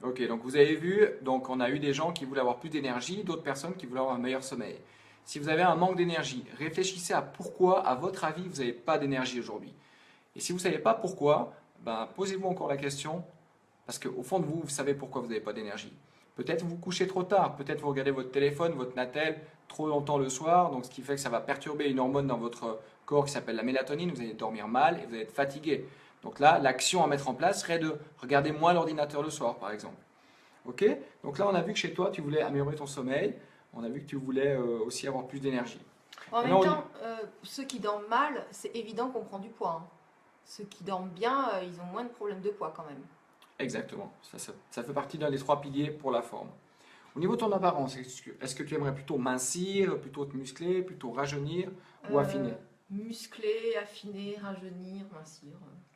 Ok, donc vous avez vu, donc on a eu des gens qui voulaient avoir plus d'énergie, d'autres personnes qui voulaient avoir un meilleur sommeil. Si vous avez un manque d'énergie, réfléchissez à pourquoi, à votre avis, vous n'avez pas d'énergie aujourd'hui. Et si vous ne savez pas pourquoi, ben, posez-vous encore la question, parce qu'au fond de vous, vous savez pourquoi vous n'avez pas d'énergie. Peut-être vous vous couchez trop tard, peut-être vous regardez votre téléphone, votre Natel trop longtemps le soir, donc ce qui fait que ça va perturber une hormone dans votre corps qui s'appelle la mélatonine, vous allez dormir mal et vous allez être fatigué. Donc là, l'action à mettre en place serait de regarder moins l'ordinateur le soir, par exemple. Ok? Donc là, on a vu que chez toi, tu voulais améliorer ton sommeil, on a vu que tu voulais aussi avoir plus d'énergie. En Maintenant, même temps, ceux qui dorment mal, c'est évident qu'on prend du poids, hein. Ceux qui dorment bien, ils ont moins de problèmes de poids quand même. Exactement, ça fait partie d'un des 3 piliers pour la forme. Au niveau de ton apparence, est-ce que tu aimerais plutôt mincir, plutôt te muscler, plutôt rajeunir ou affiner? Muscler, affiner, rajeunir, mincir.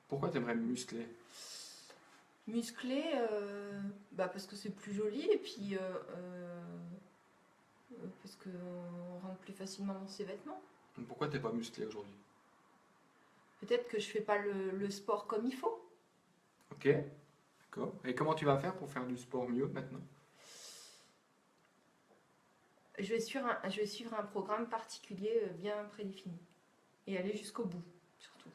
Pourquoi tu aimerais muscler? Musclé, parce que c'est plus joli et puis parce qu'on rentre plus facilement dans ses vêtements. Pourquoi t'es pas musclé aujourd'hui? Peut-être que je fais pas le sport comme il faut. Ok, d'accord. Et comment tu vas faire pour faire du sport mieux maintenant? Je vais suivre un programme particulier bien prédéfini et aller jusqu'au bout, surtout.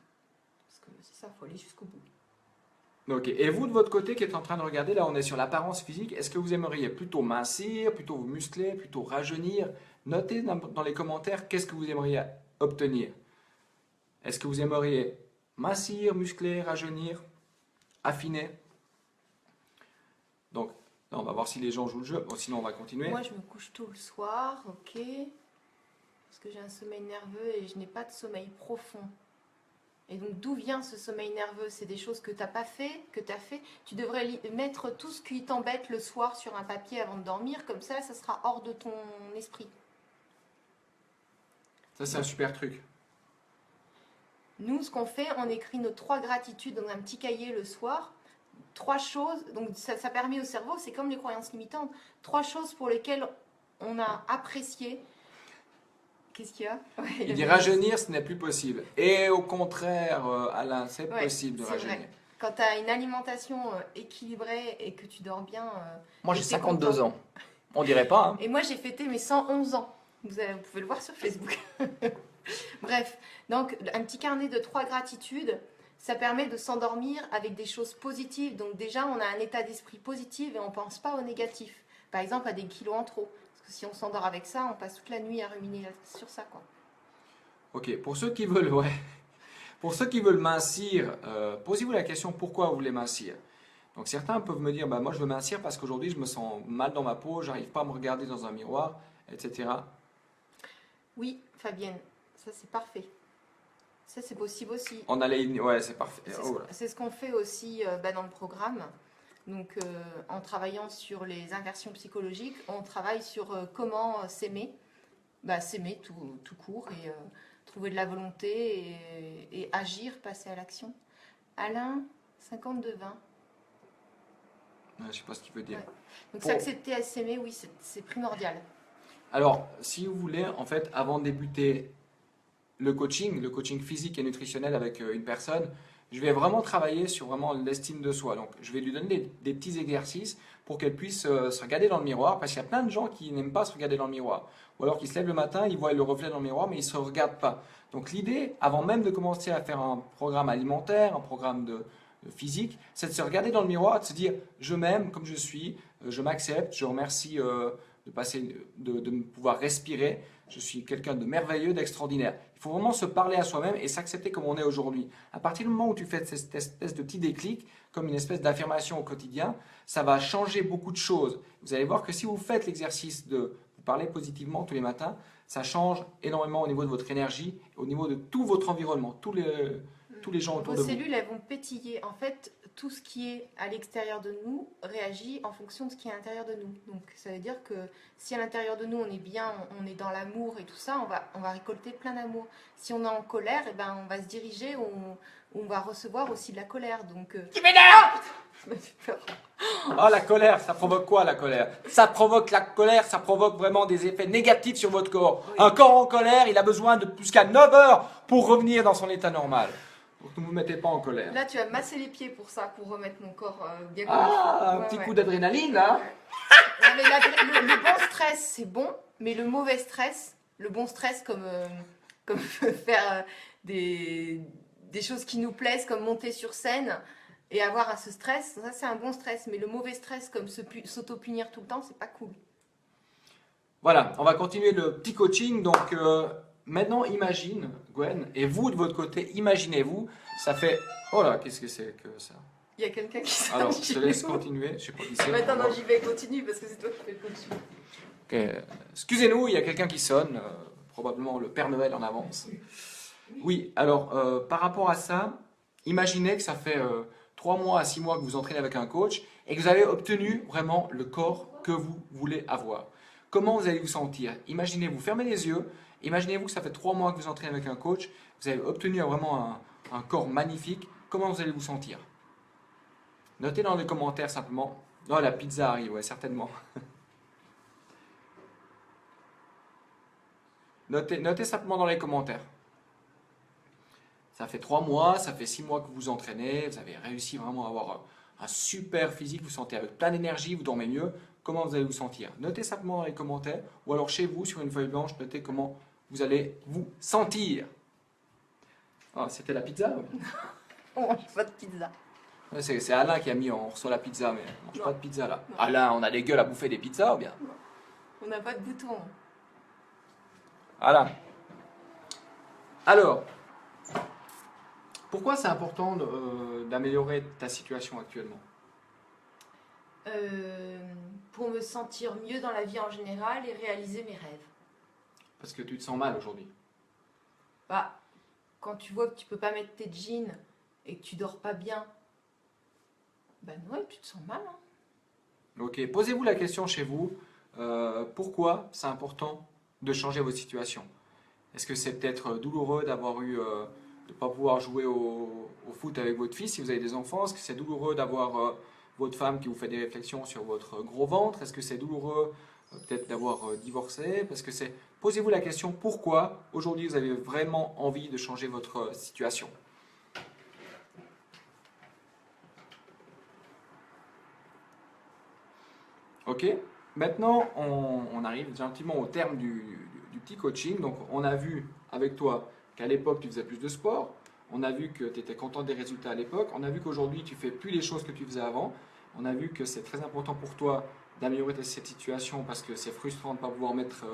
Parce que c'est ça, il faut aller jusqu'au bout. Ok, et vous de votre côté qui êtes en train de regarder, là on est sur l'apparence physique, est-ce que vous aimeriez plutôt mincir, plutôt vous muscler, plutôt rajeunir? Notez dans les commentaires qu'est-ce que vous aimeriez obtenir. Est-ce que vous aimeriez mincir, muscler, rajeunir, affiner? Donc là on va voir si les gens jouent le jeu, bon, sinon on va continuer. Moi je me couche tôt le soir, ok, parce que j'ai un sommeil nerveux et je n'ai pas de sommeil profond. Et donc d'où vient ce sommeil nerveux? C'est des choses que tu n'as pas fait, que tu as fait. Tu devrais mettre tout ce qui t'embête le soir sur un papier avant de dormir, comme ça sera hors de ton esprit. Ça c'est un super truc. Nous, ce qu'on fait, on écrit nos 3 gratitudes dans un petit cahier le soir. 3 choses, donc ça permet au cerveau, c'est comme les croyances limitantes, 3 choses pour lesquelles on a apprécié. Qu'est-ce qu'il y a? Ouais, Il dit rajeunir, ce n'est plus possible. Et au contraire, Alain, c'est possible de rajeunir. Vrai. Quand tu as une alimentation équilibrée et que tu dors bien. Moi j'ai 52 ans. On dirait pas. Hein. Et moi j'ai fêté mes 111 ans. Vous pouvez le voir sur Facebook. Bref, donc un petit carnet de 3 gratitudes, ça permet de s'endormir avec des choses positives. Donc déjà, on a un état d'esprit positif et on ne pense pas au négatif. Par exemple, à des kilos en trop. Parce que si on s'endort avec ça, on passe toute la nuit à ruminer sur ça, quoi. Ok, pour ceux qui veulent, ouais. Pour ceux qui veulent mincir, posez-vous la question pourquoi vous voulez mincir. Donc certains peuvent me dire, bah, moi je veux mincir parce qu'aujourd'hui je me sens mal dans ma peau, j'arrive pas à me regarder dans un miroir, etc. Oui, Fabienne, ça c'est parfait. Ça c'est possible aussi. On allait, ouais, c'est parfait. C'est ce qu'on fait aussi dans le programme. Donc en travaillant sur les inversions psychologiques, on travaille sur comment s'aimer. S'aimer tout court et trouver de la volonté et agir, passer à l'action. Alain, 52-20. Je ne sais pas ce qu'il veut dire. Ouais. Donc s'accepter à s'aimer, oui, c'est primordial. Alors, si vous voulez, en fait, avant de débuter le coaching physique et nutritionnel avec une personne, je vais vraiment travailler sur vraiment l'estime de soi. Donc, je vais lui donner des petits exercices pour qu'elle puisse se regarder dans le miroir, parce qu'il y a plein de gens qui n'aiment pas se regarder dans le miroir. Ou alors qui se lèvent le matin, ils voient le reflet dans le miroir, mais ils ne se regardent pas. Donc, l'idée, avant même de commencer à faire un programme alimentaire, un programme de physique, c'est de se regarder dans le miroir, de se dire « je m'aime comme je suis, je m'accepte, je remercie de pouvoir respirer, je suis quelqu'un de merveilleux, d'extraordinaire ». Il faut vraiment se parler à soi-même et s'accepter comme on est aujourd'hui. À partir du moment où tu fais cette espèce de petit déclic, comme une espèce d'affirmation au quotidien, ça va changer beaucoup de choses. Vous allez voir que si vous faites l'exercice de vous parler positivement tous les matins, ça change énormément au niveau de votre énergie, au niveau de tout votre environnement, tous les gens autour de vous. Vos cellules, elles vont pétiller. En fait, tout ce qui est à l'extérieur de nous réagit en fonction de ce qui est à l'intérieur de nous. Donc, ça veut dire que si à l'intérieur de nous, on est bien, on est dans l'amour et tout ça, on va récolter plein d'amour. Si on est en colère, eh ben, on va se diriger, on va recevoir aussi de la colère. Donc, Tu m'énerves! Oh, la colère, ça provoque quoi la colère? Ça provoque la colère, ça provoque vraiment des effets négatifs sur votre corps. Oui. Un corps en colère, il a besoin de plus qu'à 9 heures pour revenir dans son état normal. Donc ne vous mettez pas en colère. Là, tu vas masser les pieds pour ça, pour remettre mon corps bien comme un petit coup d'adrénaline là. Non, mais le bon stress, c'est bon, mais le mauvais stress, le bon stress comme faire des choses qui nous plaisent, comme monter sur scène et avoir ce stress, ça c'est un bon stress. Mais le mauvais stress, comme s'auto-punir tout le temps, c'est pas cool. Voilà, on va continuer le petit coaching. Donc maintenant, imagine, Gwen, et vous de votre côté, imaginez-vous, ça fait... Oh là, qu'est-ce que c'est que ça? Il y a quelqu'un qui s'en Alors, je te laisse continuer, je sais pas qui c'est. Attends, non, j'y vais, continue, parce que c'est toi qui fais le coaching. Ok, excusez-nous, il y a quelqu'un qui sonne, probablement le Père Noël en avance. Oui, alors, par rapport à ça, imaginez que ça fait 3 mois à 6 mois que vous entraînez avec un coach et que vous avez obtenu vraiment le corps que vous voulez avoir. Comment vous allez vous sentir? Imaginez-vous, fermez les yeux, imaginez-vous que ça fait 3 mois que vous entraînez avec un coach, vous avez obtenu vraiment un corps magnifique. Comment vous allez vous sentir? Notez dans les commentaires simplement. Non, la pizza arrive, ouais, certainement. Notez simplement dans les commentaires. Ça fait 3 mois, ça fait 6 mois que vous vous entraînez, vous avez réussi vraiment à avoir un super physique, vous vous sentez avec plein d'énergie, vous dormez mieux. Comment vous allez vous sentir? Notez simplement dans les commentaires, ou alors chez vous, sur une feuille blanche, notez comment vous allez vous sentir. Ah, c'était la pizza? On mange pas de pizza. Ouais, c'est Alain qui a mis, on reçoit la pizza, mais on mange Non. pas de pizza là. Non. Alain, on a des gueules à bouffer des pizzas ou bien? On n'a pas de bouton. Alain. Alors, pourquoi c'est important d'améliorer ta situation actuellement? Pour me sentir mieux dans la vie en général et réaliser mes rêves. Parce que tu te sens mal aujourd'hui. Bah, quand tu vois que tu peux pas mettre tes jeans et que tu dors pas bien, ben ouais, tu te sens mal. Hein. Ok, posez-vous la question chez vous, pourquoi c'est important de changer votre situation? Est-ce que c'est peut-être douloureux d'avoir eu, de ne pas pouvoir jouer au foot avec votre fils si vous avez des enfants? Est-ce que c'est douloureux d'avoir votre femme qui vous fait des réflexions sur votre gros ventre? Est-ce que c'est douloureux peut-être d'avoir divorcé? Parce que c'est, posez-vous la question, pourquoi aujourd'hui vous avez vraiment envie de changer votre situation? Ok, maintenant on arrive gentiment au terme du petit coaching. Donc on a vu avec toi qu'à l'époque tu faisais plus de sport, on a vu que tu étais content des résultats à l'époque, on a vu qu'aujourd'hui tu fais plus les choses que tu faisais avant, on a vu que c'est très important pour toi d'améliorer cette situation parce que c'est frustrant de ne pas pouvoir mettre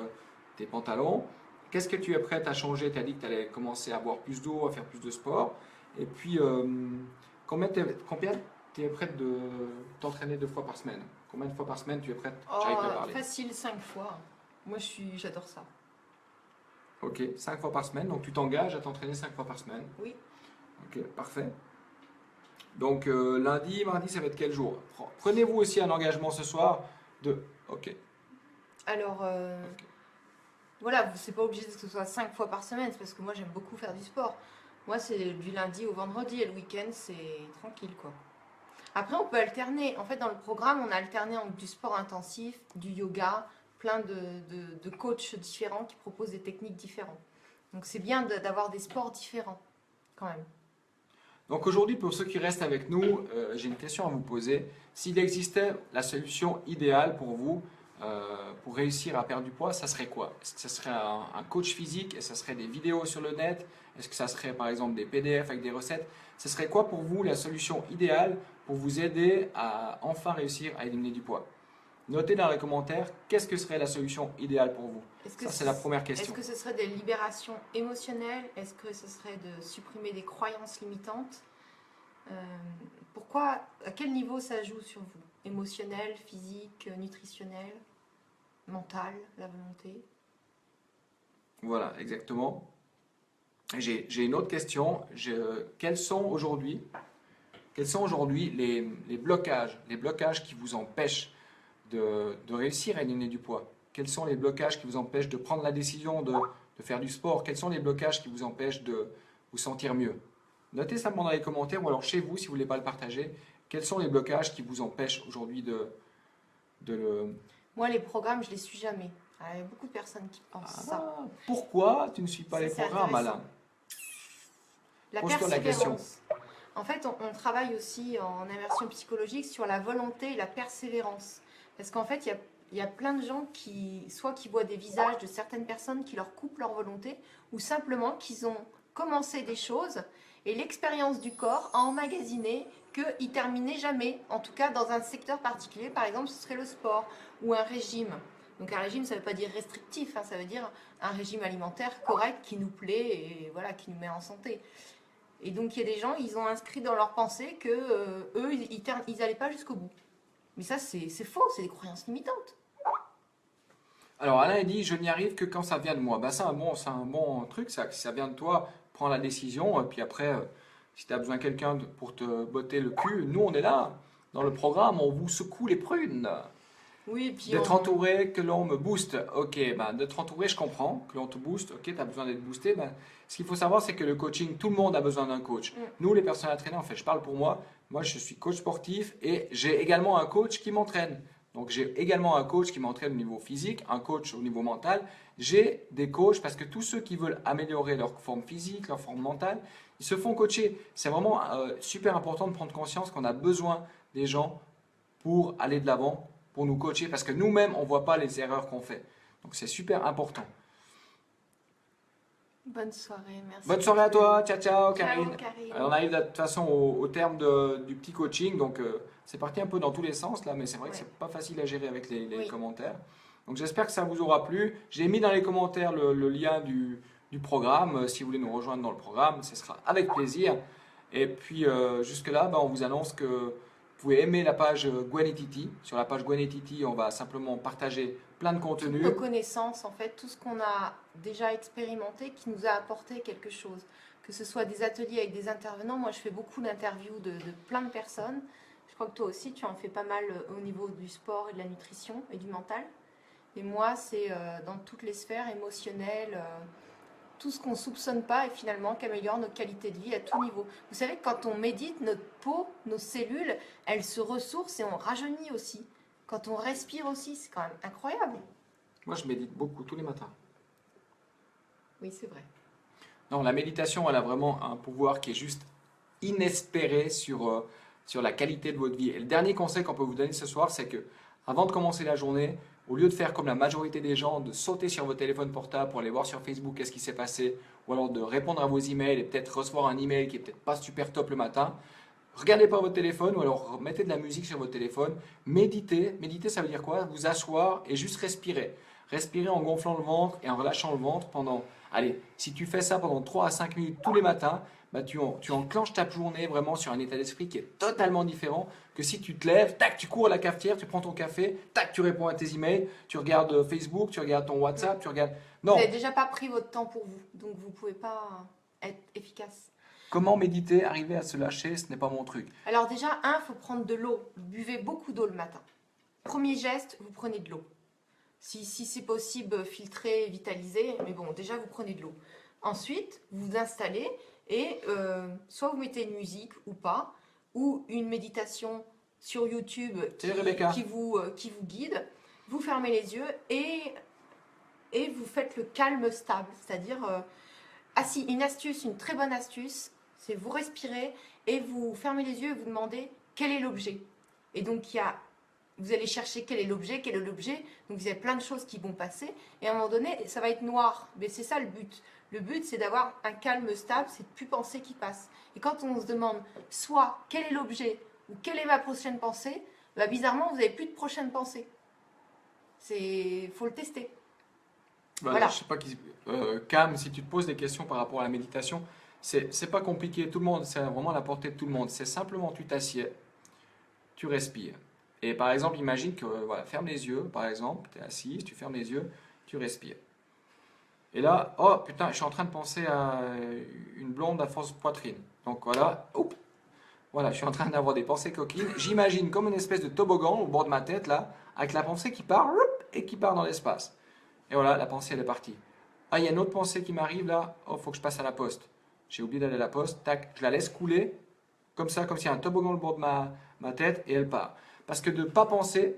tes pantalons. Qu'est-ce que tu es prête à changer? Tu as dit que tu allais commencer à boire plus d'eau, à faire plus de sport. Et puis, combien tu es prête de t'entraîner 2 fois par semaine? Combien de fois par semaine tu es prête? J'arrive pas à parler. Facile 5 fois. Moi, j'adore ça. Ok, 5 fois par semaine. Donc, tu t'engages à t'entraîner 5 fois par semaine. Oui. Ok, parfait. Donc, lundi, mardi, ça va être quel jour? Prenez-vous aussi un engagement ce soir de... Ok. Alors, voilà, c'est pas obligé que ce soit 5 fois par semaine, c'est parce que moi, j'aime beaucoup faire du sport. Moi, c'est du lundi au vendredi et le week-end, c'est tranquille, quoi. Après, on peut alterner. En fait, dans le programme, on a alterné entre du sport intensif, du yoga, plein de coachs différents qui proposent des techniques différentes. Donc, c'est bien d'avoir des sports différents, quand même. Donc aujourd'hui, pour ceux qui restent avec nous, j'ai une question à vous poser. S'il existait la solution idéale pour vous, pour réussir à perdre du poids, ça serait quoi? Est-ce que ça serait un coach physique? Est-ce que ça serait des vidéos sur le net? Est-ce que ça serait par exemple des PDF avec des recettes? Ce serait quoi pour vous la solution idéale pour vous aider à enfin réussir à éliminer du poids? Notez dans les commentaires qu'est-ce que serait la solution idéale pour vous. Ça, c'est la première question. Est-ce que ce serait des libérations émotionnelles? Est-ce que ce serait de supprimer des croyances limitantes? Pourquoi, à quel niveau ça joue sur vous? Émotionnel, physique, nutritionnel, mental, la volonté? Voilà, exactement. J'ai une autre question. Quels sont aujourd'hui les blocages qui vous empêchent de réussir à éliminer du poids? Quels sont les blocages qui vous empêchent de prendre la décision de faire du sport? Quels sont les blocages qui vous empêchent de vous sentir mieux? Notez simplement dans les commentaires ou alors chez vous si vous ne voulez pas le partager. Quels sont les blocages qui vous empêchent aujourd'hui de le... Moi, les programmes, je ne les suis jamais. Il y a beaucoup de personnes qui pensent ça. Pourquoi tu ne suis pas Ça, les c'est programmes, intéressant. Alain? La Pose-toi la question. persévérance. En fait, on travaille aussi en immersion psychologique sur la volonté et la persévérance. Parce qu'en fait, il y a plein de gens qui voient des visages de certaines personnes qui leur coupent leur volonté, ou simplement qu'ils ont commencé des choses et l'expérience du corps a emmagasiné qu'ils ne terminaient jamais. En tout cas, dans un secteur particulier, par exemple, ce serait le sport ou un régime. Donc un régime, ça ne veut pas dire restrictif, hein, ça veut dire un régime alimentaire correct qui nous plaît et voilà, qui nous met en santé. Et donc il y a des gens, ils ont inscrit dans leur pensée que eux, ils n'allaient pas jusqu'au bout. Mais ça, c'est faux, c'est des croyances limitantes. Alors Alain il dit, je n'y arrive que quand ça vient de moi. Ben, c'est un bon truc, ça, si ça vient de toi, prends la décision. Et puis après, si tu as besoin de quelqu'un pour te botter le cul, nous on est là. Dans le programme, on vous secoue les prunes. Oui, et puis D'être entouré, que l'on me booste. Ok, ben, d'être entouré, je comprends. Que l'on te booste, ok, tu as besoin d'être boosté. Ben, ce qu'il faut savoir, c'est que le coaching, tout le monde a besoin d'un coach. Nous, les personnes entraîneurs, en fait, je parle pour moi. Moi, je suis coach sportif et j'ai également un coach qui m'entraîne. Donc, j'ai également un coach qui m'entraîne au niveau physique, un coach au niveau mental. J'ai des coachs parce que tous ceux qui veulent améliorer leur forme physique, leur forme mentale, ils se font coacher. C'est vraiment super important de prendre conscience qu'on a besoin des gens pour aller de l'avant, pour nous coacher, parce que nous-mêmes, on ne voit pas les erreurs qu'on fait. Donc c'est super important. bonne soirée, merci. Bonne soirée à toi, ciao ciao Ciao, Karine. Karine. Alors, on arrive de toute façon au terme du petit coaching, donc c'est parti un peu dans tous les sens là, mais c'est vrai que Ouais. c'est pas facile à gérer avec les Oui. commentaires. Donc j'espère que ça vous aura plu. J'ai mis dans les commentaires le lien du programme. Si vous voulez nous rejoindre dans le programme, ce sera avec plaisir. Et puis jusque-là, on vous annonce que vous pouvez aimer la page Gwen et Titi. Sur la page Gwen et Titi, on va simplement partager plein de Toutes contenu. nos connaissances, en fait, tout ce qu'on a déjà expérimenté qui nous a apporté quelque chose. Que ce soit des ateliers avec des intervenants. Moi, je fais beaucoup d'interviews de plein de personnes. Je crois que toi aussi, tu en fais pas mal au niveau du sport et de la nutrition et du mental. Et moi, c'est dans toutes les sphères émotionnelles, tout ce qu'on ne soupçonne pas et finalement qui améliore notre qualité de vie à tout niveau. Vous savez, quand on médite, notre peau, nos cellules, elles se ressourcent et on rajeunit aussi. Quand on respire aussi, c'est quand même incroyable. Moi, je médite beaucoup tous les matins. Oui, c'est vrai. Non, la méditation, elle a vraiment un pouvoir qui est juste inespéré sur la qualité de votre vie. Et le dernier conseil qu'on peut vous donner ce soir, c'est que avant de commencer la journée, au lieu de faire comme la majorité des gens, de sauter sur votre téléphone portable pour aller voir sur Facebook qu'est-ce qui s'est passé, ou alors de répondre à vos emails et peut-être recevoir un email qui est peut-être pas super top le matin, regardez pas votre téléphone ou alors mettez de la musique sur votre téléphone, méditez. Méditer, ça veut dire quoi? Vous asseoir et juste respirer. Respirer en gonflant le ventre et en relâchant le ventre pendant, allez, si tu fais ça pendant 3 à 5 minutes tous les matins, tu enclenches ta journée vraiment sur un état d'esprit qui est totalement différent que si tu te lèves, tac, tu cours à la cafetière, tu prends ton café, tac, tu réponds à tes emails, tu regardes Facebook, tu regardes ton WhatsApp, tu regardes... Vous Non, n'avez déjà pas pris votre temps pour vous, donc vous ne pouvez pas être efficace. comment méditer, arriver à se lâcher, ce n'est pas mon truc. Alors déjà, il faut prendre de l'eau. Vous buvez beaucoup d'eau le matin. Premier geste, vous prenez de l'eau. Si c'est possible, filtré, vitalisé, mais bon, déjà, vous prenez de l'eau. Ensuite, vous vous installez et soit vous mettez une musique ou pas, ou une méditation sur YouTube qui vous guide. Vous fermez les yeux et vous faites le calme stable. C'est-à-dire, une astuce, une très bonne astuce, c'est vous respirez et vous fermez les yeux et vous demandez quel est l'objet. Et donc, vous allez chercher quel est l'objet. Donc, vous avez plein de choses qui vont passer. Et à un moment donné, ça va être noir. Mais c'est ça le but. Le but, c'est d'avoir un calme stable, c'est de ne plus penser qui passe. Et quand on se demande soit quel est l'objet ou quelle est ma prochaine pensée, bizarrement, vous n'avez plus de prochaine pensée. Faut le tester. Voilà. Je sais pas Cam, si tu te poses des questions par rapport à la méditation, c'est pas compliqué. Tout le monde, c'est vraiment à la portée de tout le monde. C'est simplement tu t'assieds, tu respires. Et par exemple, imagine que, voilà, ferme les yeux, par exemple, tu es assis, tu fermes les yeux, tu respires. Et là, oh putain, je suis en train de penser à une blonde à force poitrine. Donc voilà, voilà, je suis en train d'avoir des pensées coquines. J'imagine comme une espèce de toboggan au bord de ma tête, là, avec la pensée qui part, et qui part dans l'espace. Et voilà, la pensée, elle est partie. Ah, il y a une autre pensée qui m'arrive là. Oh, faut que je passe à la poste. J'ai oublié d'aller à la poste. Tac, je la laisse couler, comme ça, comme s'il y a un toboggan au bord de ma tête, et elle part. Parce que de ne pas penser,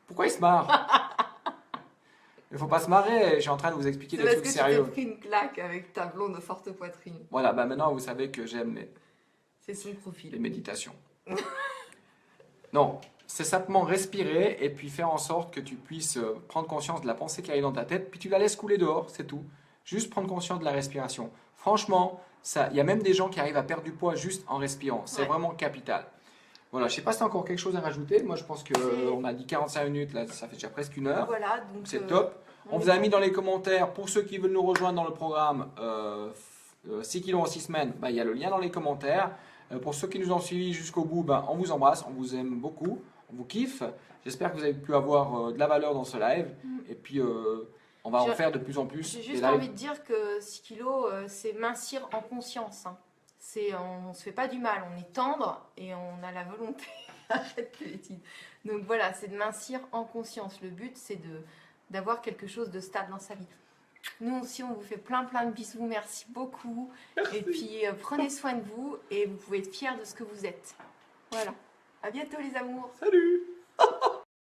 pourquoi il se marre? Il ne faut pas se marrer, je suis en train de vous expliquer des trucs sérieux. Parce que tu t'es pris une claque avec ta blonde de forte poitrine. Voilà, maintenant vous savez que j'aime C'est son profil. les méditations. Non, c'est simplement respirer et puis faire en sorte que tu puisses prendre conscience de la pensée qui arrive dans ta tête, puis tu la laisses couler dehors, c'est tout. Juste prendre conscience de la respiration. Franchement, il y a même des gens qui arrivent à perdre du poids juste en respirant. C'est vraiment capital. Voilà, je ne sais pas si tu as encore quelque chose à rajouter. Moi, je pense qu'on a dit 45 minutes, là, ça fait déjà presque 1 heure. Voilà, donc c'est top. On vous a mis dans les commentaires, pour ceux qui veulent nous rejoindre dans le programme 6 kilos en 6 semaines, il y a le lien dans les commentaires. Pour ceux qui nous ont suivis jusqu'au bout, on vous embrasse, on vous aime beaucoup, on vous kiffe. J'espère que vous avez pu avoir de la valeur dans ce live. Et puis, on va en faire de plus en plus. J'ai juste envie de dire que 6 kilos, c'est mincir en conscience. On ne se fait pas du mal, on est tendre et on a la volonté. Arrête les bêtises. Donc voilà, c'est de mincir en conscience. Le but, c'est d'avoir quelque chose de stable dans sa vie. Nous aussi, on vous fait plein de bisous. Merci beaucoup. Merci. Et puis, prenez soin de vous et vous pouvez être fiers de ce que vous êtes. Voilà. À bientôt les amours. Salut.